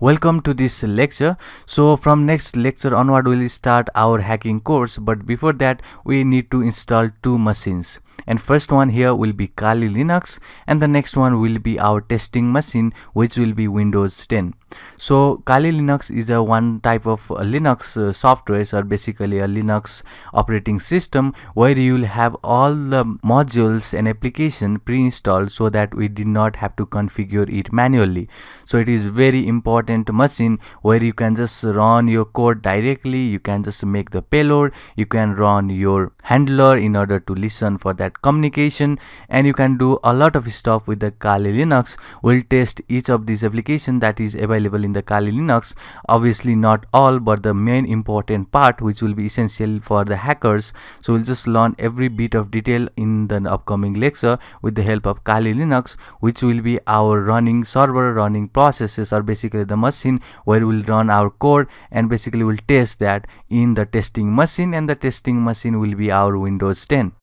Welcome to this lecture. So from next lecture onward we'll start our hacking course, but before that we need to install two machines. And first one here will be Kali Linux, and the next one will be our testing machine, which will be Windows 10. So Kali Linux is a one type of Linux software, or basically a Linux operating system where you will have all the modules and application pre-installed so that we did not have to configure it manually. So it is very important machine where you can just run your code directly, you can just make the payload, you can run your handler in order to listen for that communication, and you can do a lot of stuff with the Kali Linux. We'll test each of these applications that is available in the Kali Linux. Obviously not all, but the main important part which will be essential for the hackers. So we'll just learn every bit of detail in the upcoming lecture with the help of Kali Linux, which will be our running server, running processes, or basically the machine where we'll run our code, and basically we'll test that in the testing machine, and the testing machine will be our Windows 10.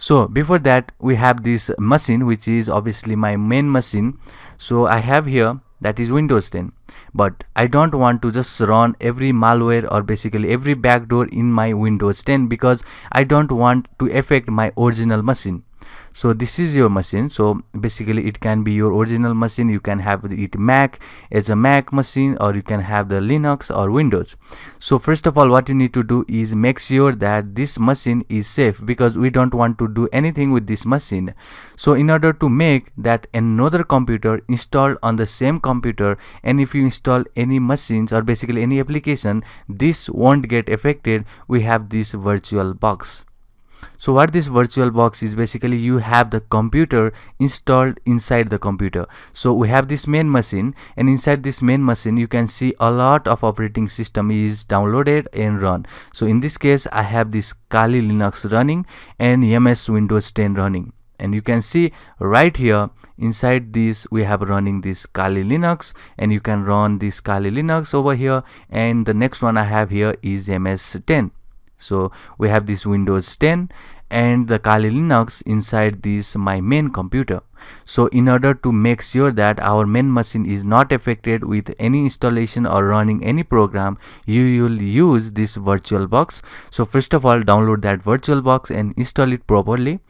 So before that we have this machine which is obviously my main machine. So I have here that is Windows 10, but I don't want to just run every malware or basically every backdoor in my Windows 10 because I don't want to affect my original machine. So this is your machine. So basically it can be your original machine, you can have it Mac as a Mac machine, or you can have the Linux or Windows. So first of all what you need to do is make sure that this machine is safe, because we don't want to do anything with this machine. So in order to make that another computer installed on the same computer, and if you install any machines or basically any application, this won't get affected, we have this virtual box. So what this virtual box is, basically you have the computer installed inside the computer. So we have this main machine, and inside this main machine you can see a lot of operating system is downloaded and run. So in this case I have this Kali Linux running and MS Windows 10 running, and you can see right here inside this we have running this Kali Linux, and you can run this Kali Linux over here, and the next one I have here is MS 10. So we have this Windows 10 and the Kali Linux inside this my main computer. So in order to make sure that our main machine is not affected with any installation or running any program, you will use this virtual box. So first of all download that virtual box and install it properly.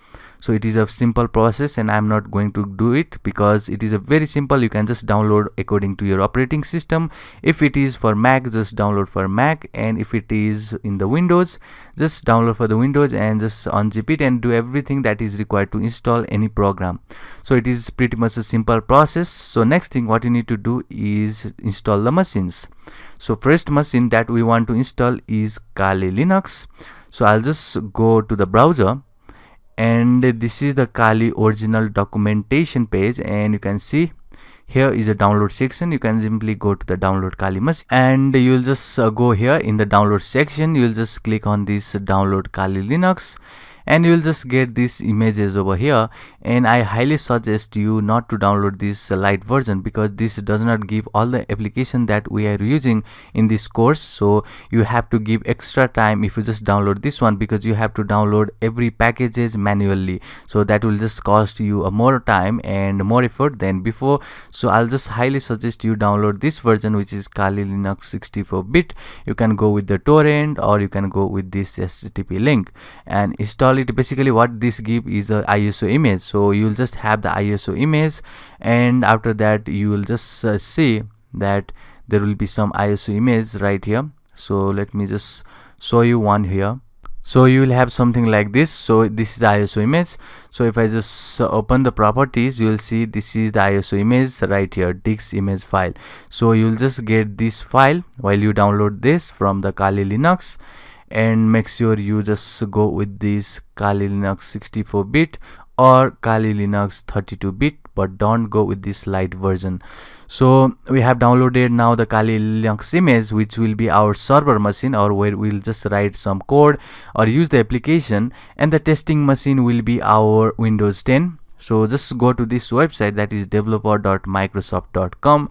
So it is a simple process, and I'm not going to do it because it is a very simple. You can just download according to your operating system. If it is for Mac, just download for Mac, and if it is in the Windows, just download for the Windows and just unzip it and do everything that is required to install any program. So it is pretty much a simple process. So next thing what you need to do is install the machines. So first machine that we want to install is Kali Linux. So I'll just go to the browser, and this is the Kali original documentation page, and you can see here is a download section. You can simply go to the download Kali machine, and you'll just go here in the download section, you'll just click on this download Kali Linux, and you will just get these images over here. And I highly suggest you not to download this light version, because this does not give all the application that we are using in this course. So you have to give extra time if you just download this one, because you have to download every packages manually. So that will just cost you a more time and more effort than before. So I'll just highly suggest you download this version, which is Kali Linux 64-bit. You can go with the torrent, or you can go with this HTTP link and install it. Basically what this give is a ISO image. So you will just have the ISO image, and after that you will just see that there will be some ISO image right here. So let me just show you one here. So you will have something like this. So this is the ISO image. So if I just open the properties, you will see this is the ISO image right here, disk image file. So you will just get this file while you download this from the Kali Linux, and make sure you just go with this Kali Linux 64-bit or Kali Linux 32-bit, but don't go with this light version. So we have downloaded now the Kali Linux image, which will be our server machine, or where we'll just write some code or use the application, and the testing machine will be our Windows 10. So just go to this website, that is developer.microsoft.com.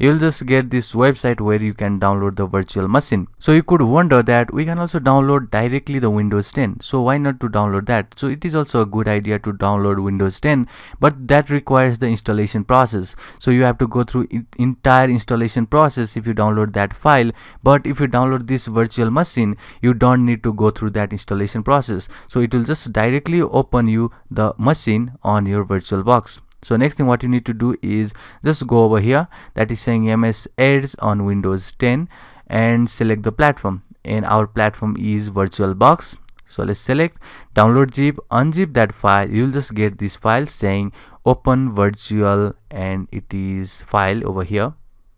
you'll just get this website where you can download the virtual machine. So you could wonder that we can also download directly the Windows 10. So why not to download that? So it is also a good idea to download Windows 10, but that requires the installation process. So you have to go through entire installation process if you download that file. But if you download this virtual machine, you don't need to go through that installation process. So it will just directly open you the machine on your VirtualBox. So next thing what you need to do is just go over here that is saying MS Edge on Windows 10 and select the platform, and our platform is VirtualBox. So let's select download zip, unzip that file. You'll just get this file saying open virtual, and it is file over here,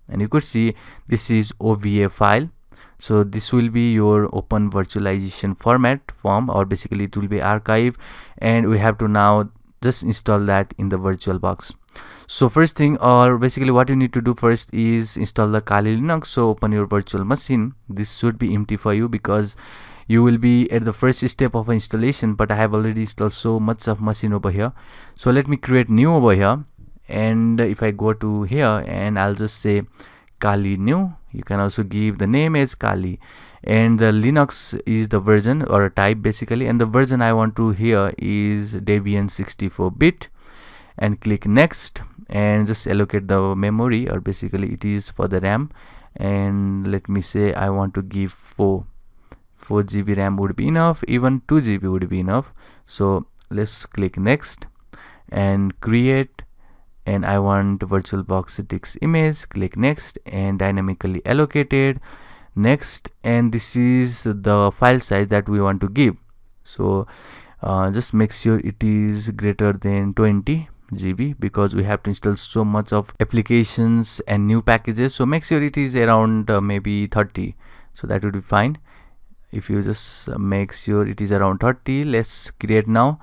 and you could see this is OVA file. So this will be your open virtualization form, or basically it will be archive, and we have to now just install that in the VirtualBox. So first thing, or basically what you need to do first is install the Kali Linux. So open your virtual machine. This should be empty for you because you will be at the first step of installation, but I have already installed so much of machine over here. So let me create new over here, and if I go to here and I'll just say Kali new, you can also give the name as Kali, and the Linux is the version or a type basically, and the version I want to here is Debian 64-bit, and click next and just allocate the memory, or basically it is for the RAM, and let me say I want to give 4 GB RAM would be enough, even 2 GB would be enough. So let's click next and create, and I want VirtualBox disk image, click next and dynamically allocated, next, and this is the file size that we want to give. So just make sure it is greater than 20 GB because we have to install so much of applications and new packages. So make sure it is around maybe 30, so that would be fine. If you just make sure it is around 30, let's create now.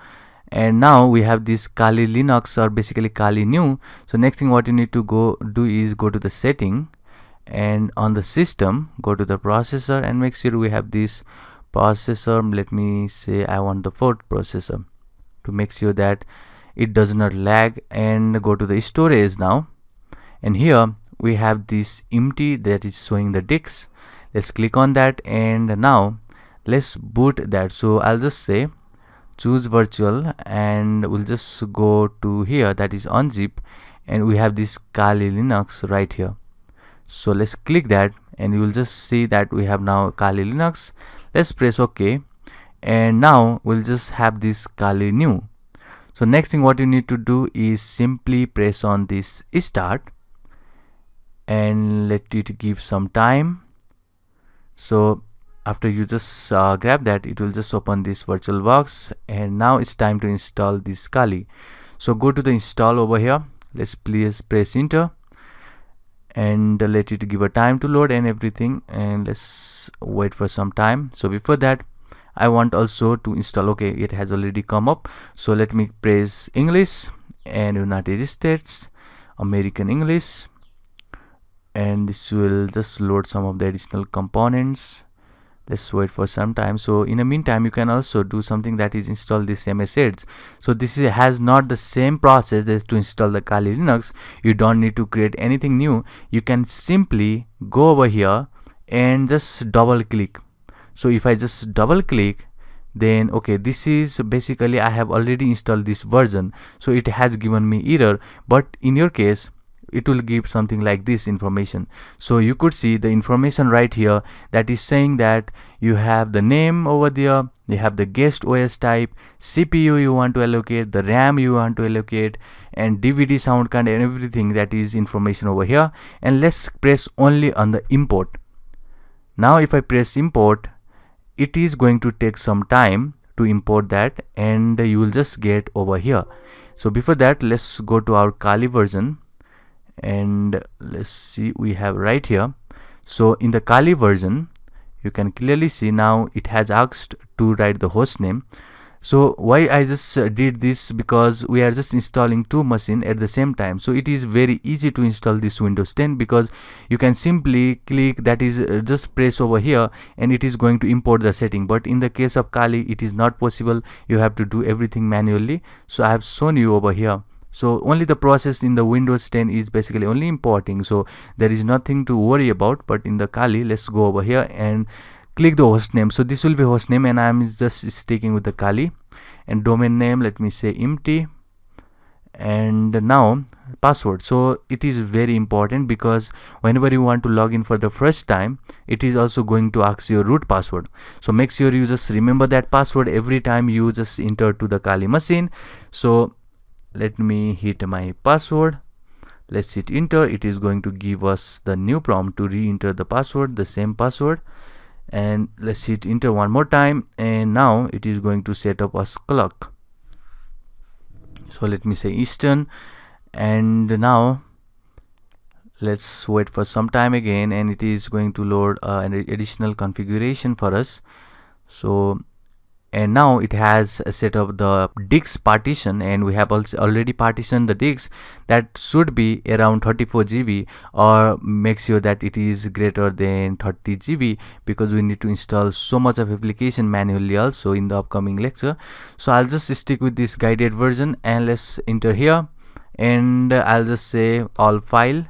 And now we have this Kali Linux, or basically Kali new. So next thing what you need to go do is go to the setting, and on the system go to the processor and make sure we have this processor. Let me say I want the 4th processor to make sure that it does not lag, and go to the storage now, and here we have this empty that is showing the disks. Let's click on that, and now let's boot that. So I'll just say choose virtual, and we'll just go to here that is unzip, and we have this Kali Linux right here. So let's click that, and you will just see that we have now Kali Linux. Let's press OK, and now we'll just have this Kali new. So next thing what you need to do is simply press on this start and let it give some time. So after you just grab that, it will just open this VirtualBox, and now it's time to install this Kali. So go to the install over here. Let's please press enter and let it give a time to load and everything, and let's wait for some time. So before that, I want also to install. Okay, it has already come up. So let me press English and United States, American English, and this will just load some of the additional components. Let's wait for some time. So in the meantime, you can also do something, that is install this MS Edge. So this has not the same process as to install the Kali Linux. You don't need to create anything new. You can simply go over here and just double click. So if I just double click, then okay, this is basically I have already installed this version, so it has given me error, but in your case it will give something like this information. So you could see the information right here that is saying that you have the name over there, you have the guest OS type, CPU you want to allocate, the RAM you want to allocate, and DVD sound card and everything. That is information over here. And let's press only on the import. Now if I press import, it is going to take some time to import that, and you will just get over here. So before that, let's go to our Kali version, and let's see, we have right here. So in the Kali version, you can clearly see now it has asked to write the host name. So why I just did this, because we are just installing 2 machines at the same time. So it is very easy to install this Windows 10, because you can simply click, that is just press over here, and it is going to import the setting. But in the case of Kali, it is not possible. You have to do everything manually. So I have shown you over here So only the process in the Windows 10 is basically only importing, so there is nothing to worry about. But in the Kali, let's go over here and click the host name. So this will be host name, and I'm just sticking with the Kali. And domain name, let me say empty. And now password. So it is very important, because whenever you want to log in for the first time, it is also going to ask your root password. So make sure you just remember that password every time you just enter to the Kali machine. So let me hit my password. Let's hit enter. It is going to give us the new prompt to re-enter the password, the same password. And let's hit enter one more time, and now it is going to set up us clock. So let me say Eastern, and now let's wait for some time again, and it is going to load an additional configuration for us. So, and now it has set up the disk partition, and we have also already partitioned the disk. That should be around 34 GB, or make sure that it is greater than 30 GB, because we need to install so much of application manually also in the upcoming lecture. So I'll just stick with this guided version, and let's enter here, and I'll just say all file,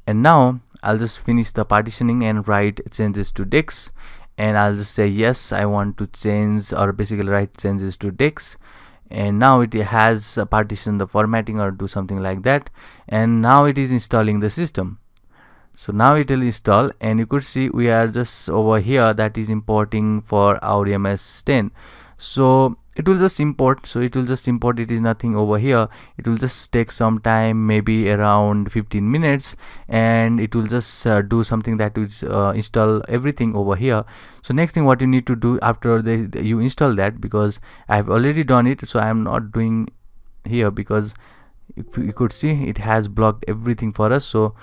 and now I'll just finish the partitioning and write changes to disk. And I'll just say yes, I want to change, or basically write changes to disk. And now it has partitioned the formatting or do something like that. And now it is installing the system. So now it will install, and you could see we are just over here, that is importing for our MS10. So it will just import. So it will just import. It is nothing over here. It will just take some time, maybe around 15 minutes, and it will just do something that will install everything over here. So next thing what you need to do after you install that, because I have already done it, so I am not doing here, because you could see it has blocked everything for us. So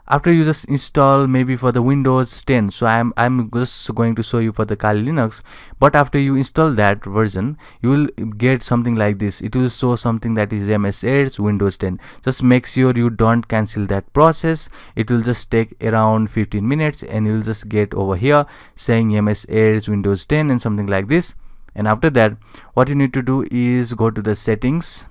after you just install maybe for the Windows 10, so I'm just going to show you for the Kali Linux. But after you install that version, you will get something like this. It will show something that is MS Edge Windows 10. Just make sure you don't cancel that process. It will just take around 15 minutes, and you will just get over here saying MS Edge Windows 10 and something like this. And after that, what you need to do is go to the settings,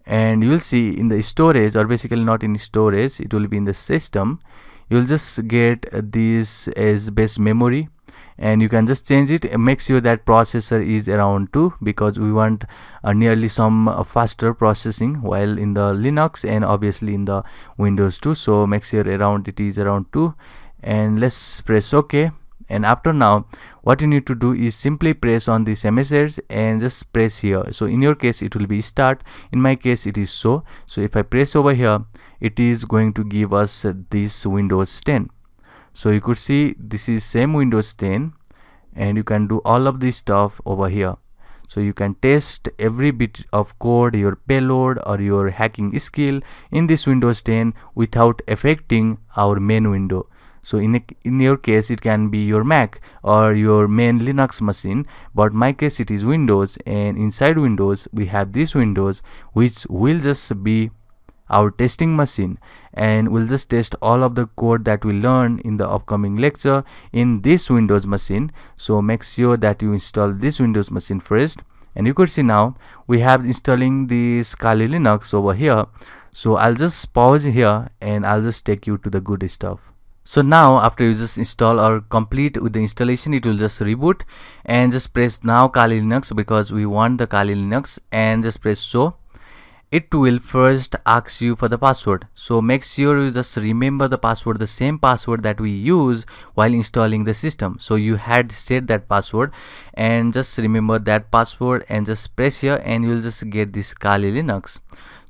and you will see in the storage, or basically not in storage, it will be in the system. You will just get this as base memory, and you can just change it. Make sure that processor is around 2, because we want nearly some faster processing while in the Linux and obviously in the Windows 2. So make sure around it is around 2, and let's press OK. And after now, what you need to do is simply press on this MS and just press here. So in your case it will be start, in my case it is so. So if I press over here, it is going to give us this Windows 10. So you could see this is same Windows 10, and you can do all of this stuff over here. So you can test every bit of code, your payload or your hacking skill in this Windows 10 without affecting our main window. So in your case it can be your Mac or your main Linux machine, but my case it is Windows, and inside Windows we have this Windows, which will just be our testing machine, and we'll just test all of the code that we learn in the upcoming lecture in this Windows machine. So make sure that you install this Windows machine first, and you could see now we have installing this Kali Linux over here. So I'll just pause here and I'll just take you to the good stuff. So now after you just install or complete with the installation, it will just reboot, and just press now Kali Linux, because we want the Kali Linux, and just press so. It will first ask you for the password. So make sure you just remember the password, the same password that we use while installing the system. So you had set that password, and just remember that password and just press here, and you will just get this Kali Linux.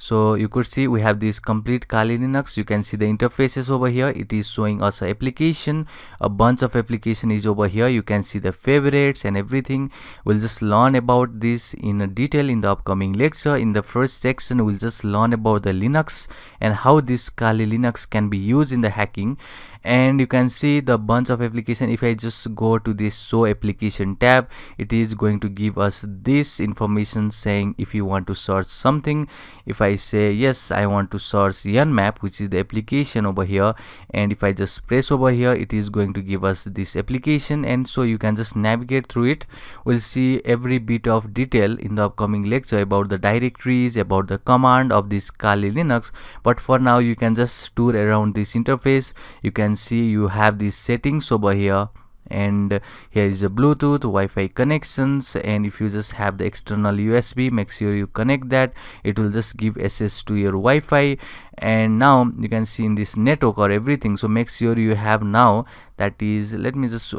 So you could see we have this complete Kali Linux. You can see the interfaces over here. It is showing us an application, a bunch of application is over here. You can see the favorites and everything. We'll just learn about this in detail in the upcoming lecture. In the first section, we'll just learn about the Linux and how this Kali Linux can be used in the hacking. and you can see the bunch of application. If I just go to this show application tab, it is going to give us this information saying if you want to search something. If I say yes, I want to search Nmap, which is the application over here, and if I just press over here, it is going to give us this application, and so you can just navigate through it. We'll see every bit of detail in the upcoming lecture about the directories, about the command of this Kali Linux, but for now you can just tour around this interface. You can see you have these settings over here, and here is the Bluetooth, Wi-Fi connections, and if you just have the external USB, make sure you connect that. It will just give access to your Wi-Fi, and now you can see in this network or everything, so make sure you have now, that is, let me just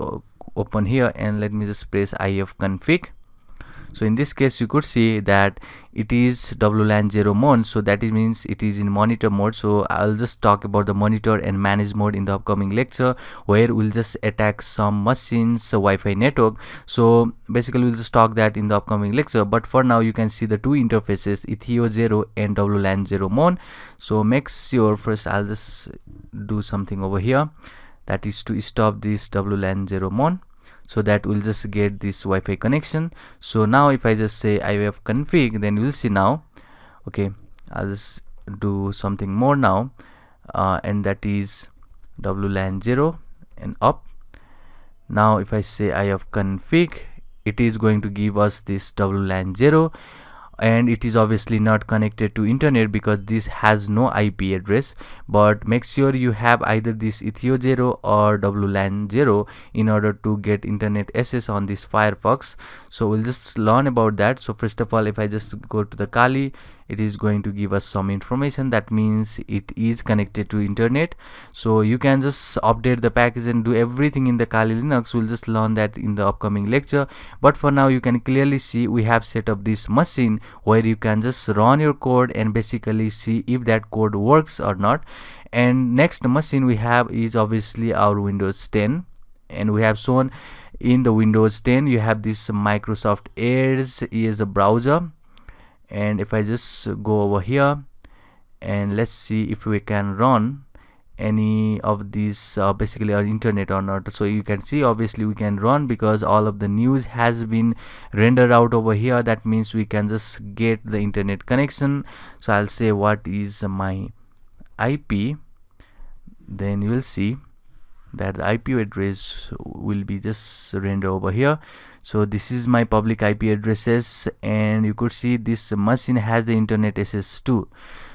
open here and let me just press ifconfig. So in this case you could see that it is WLAN 0 mode, so that means it is in monitor mode. So I'll just talk about the monitor and manage mode in the upcoming lecture, where we'll just attack some machines Wi-Fi network. So basically we'll just talk that in the upcoming lecture, but for now you can see the two interfaces, Ethio 0 and WLAN 0 mode. So make sure first I'll just do something over here, that is to stop this WLAN 0 mode, so that we'll just get this Wi-Fi connection. So now if I just say ifconfig, then we'll see now. Okay, I'll just do something more now, and that is WLAN 0 and up. Now if I say ifconfig, it is going to give us this WLAN 0, and it is obviously not connected to internet because this has no IP address, but make sure you have either this Ethio 0 or WLAN 0 in order to get internet access on this Firefox. So we'll just learn about that. So first of all, if I just go to the Kali, it is going to give us some information, that means it is connected to internet. So you can just update the package and do everything in the Kali Linux. We'll just learn that in the upcoming lecture, but for now you can clearly see we have set up this machine where you can just run your code and basically see if that code works or not. And next machine we have is obviously our Windows 10, and we have shown in the Windows 10 you have this Microsoft Edge is a browser. And if I just go over here and let's see if we can run any of these basically our internet or not. So you can see obviously we can run because all of the news has been rendered out over here. That means we can just get the internet connection. So I'll say what is my IP, then you will see that the IP address will be just rendered over here. So this is my public IP addresses, and you could see this machine has the internet access too.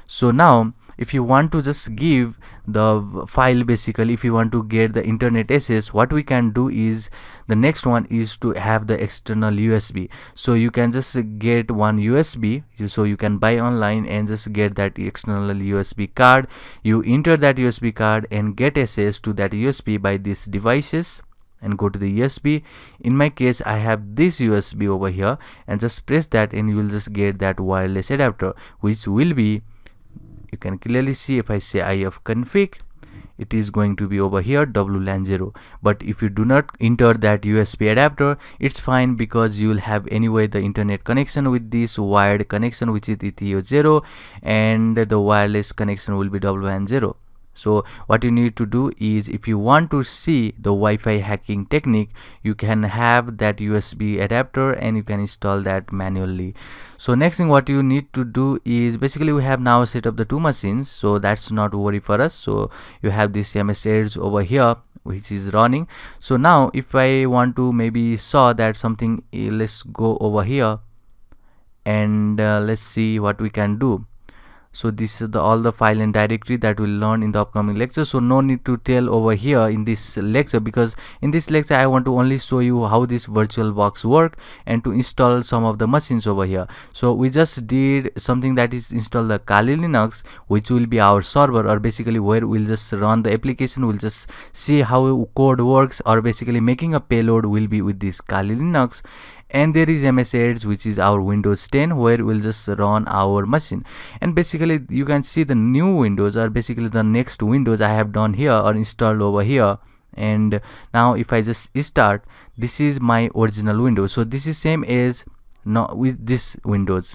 So now if you want to just give the file, basically if you want to get the internet access, what we can do is the next one is to have the external USB. So you can just get one USB, so you can buy online and just get that external USB card. You enter that USB card and get access to that USB by these devices and go to the USB. In my case I have this USB over here, and just press that and you will just get that wireless adapter, which will be, you can clearly see if I say ifconfig, it is going to be over here WLAN 0. But if you do not enter that USB adapter, it's fine because you will have anyway the internet connection with this wired connection, which is Ethio 0, and the wireless connection will be WLAN 0. So what you need to do is, if you want to see the Wi-Fi hacking technique, you can have that USB adapter and you can install that manually. So next thing what you need to do is, basically we have now set up the two machines, so that's not worry for us. So you have this MS Edge over here which is running. So now if I want to maybe saw that something, let's go over here and let's see what we can do. So this is all the file and directory that we'll learn in the upcoming lecture. So no need to tell over here in this lecture, because in this lecture I want to only show you how this VirtualBox work and to install some of the machines over here. So we just did something, that is install the Kali Linux, which will be our server, or basically where we'll just run the application. We'll just see how code works, or basically making a payload will be with this Kali Linux. And there is MS Edge, which is our Windows 10, where we'll just run our machine. And basically you can see the new windows are basically the next windows I have done here or installed over here. And now if I just start, this is my original window. So this is same as with this windows.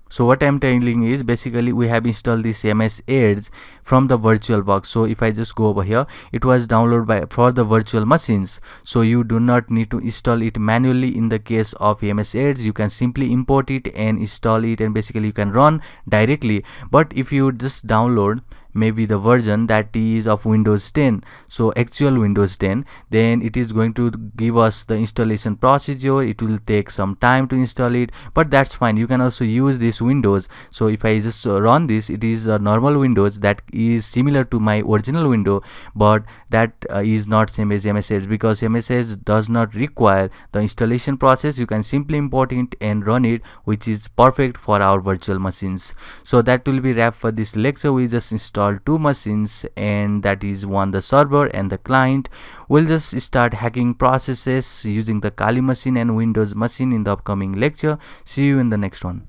So what I'm telling is basically we have installed this MS Edge from the VirtualBox. So if I just go over here, it was downloaded for the virtual machines. So you do not need to install it manually. In the case of MS Edge, you can simply import it and install it, and basically you can run directly. But if you just download maybe the version that is of Windows 10, so actual Windows 10, then it is going to give us the installation procedure. It will take some time to install it, but that's fine. You can also use this Windows. So if I just run this, it is a normal Windows that is similar to my original window, but that is not same as MSH, because MSH does not require the installation process. You can simply import it and run it, which is perfect for our virtual machines. So that will be wrap for this lecture. We just installed two machines, and that is one the server and the client. We'll just start hacking processes using the Kali machine and Windows machine in the upcoming lecture. See you in the next one.